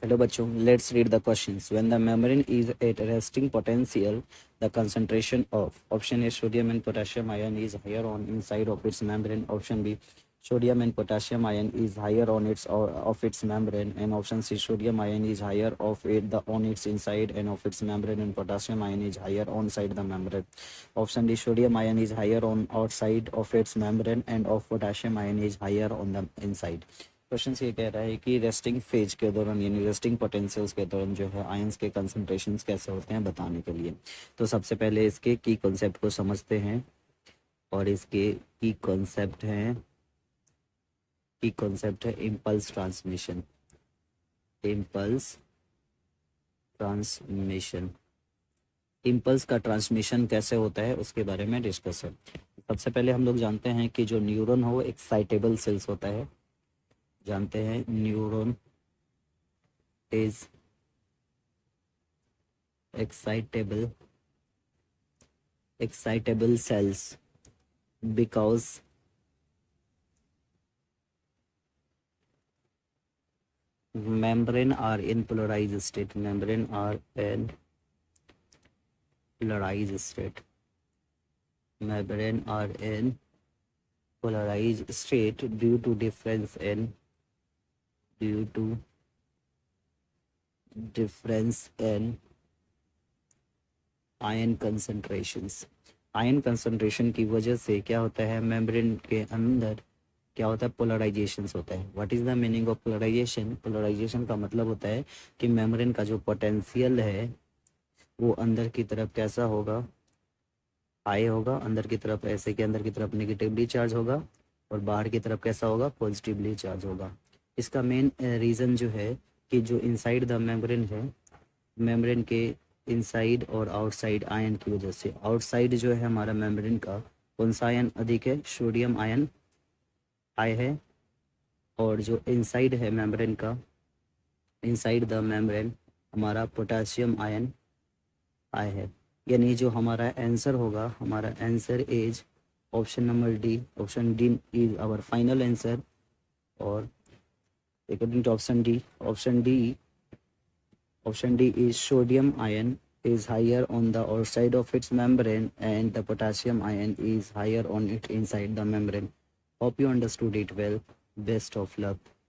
Hello बच्चों, let's read the questions. When the membrane is at resting potential, the concentration of option A sodium and potassium ion is higher on inside of its membrane. Option B sodium and potassium ion is higher on its or of its membrane, and option C sodium ion is higher of it the on its inside and of its membrane, and potassium ion is higher on side the membrane. Option D sodium ion is higher on outside of its membrane and of potassium ion is higher on the inside. Question ये कह रहा है कि resting phase के दौरान यानी resting potentials के दौरान जो है आयंस के कंसंट्रेशंस कैसे होते हैं बताने के लिए. तो सबसे पहले इसके की कॉन्सेप्ट को समझते हैं और इसके की कॉन्सेप्ट है इम्पल्स ट्रांसमिशन. इम्पल्स का ट्रांसमिशन कैसे होता है उसके बारे में डिस्कस है. सबसे पहले हम लोग जानते हैं कि जो न्यूरॉन हो एक्साइटेबल सेल्स होता है. जानते हैं neuron is excitable cells because membrane are in polarized state. Membrane are in polarized state due to difference in ion concentrations. Ion concentration की वजह से क्या होता है, मेम्ब्रेन के अंदर क्या होता है, पोलराइजेशंस होता है. What is the meaning of polarisation? Polarisation का मतलब होता है कि मेम्ब्रेन का जो पोटेंशियल है वो अंदर की तरफ कैसा होगा, हाई होगा. अंदर की तरफ ऐसे कि अंदर की तरफ नेगेटिवली चार्ज होगा और बाहर की तरफ कैसा होगा, पॉजिटिवली चार्ज होगा. इसका मेन रीज़न जो है कि जो इनसाइड द मेम्ब्रेन है, मेम्ब्रेन के इनसाइड और आउटसाइड आयन की वजह से. आउटसाइड जो है हमारा मेम्ब्रेन का कौन सा आयन अधिक है, सोडियम आयन हाई है. और जो इनसाइड है मेम्ब्रेन का, इनसाइड द मेम्ब्रेन हमारा पोटेशियम आयन हाई है. यानी जो हमारा आंसर होगा, हमारा answer is option number D. Option D is our final answer. और according to option D is sodium ion is higher on the outside of its membrane and the potassium ion is higher on it inside the membrane. Hope you understood it well. Best of luck.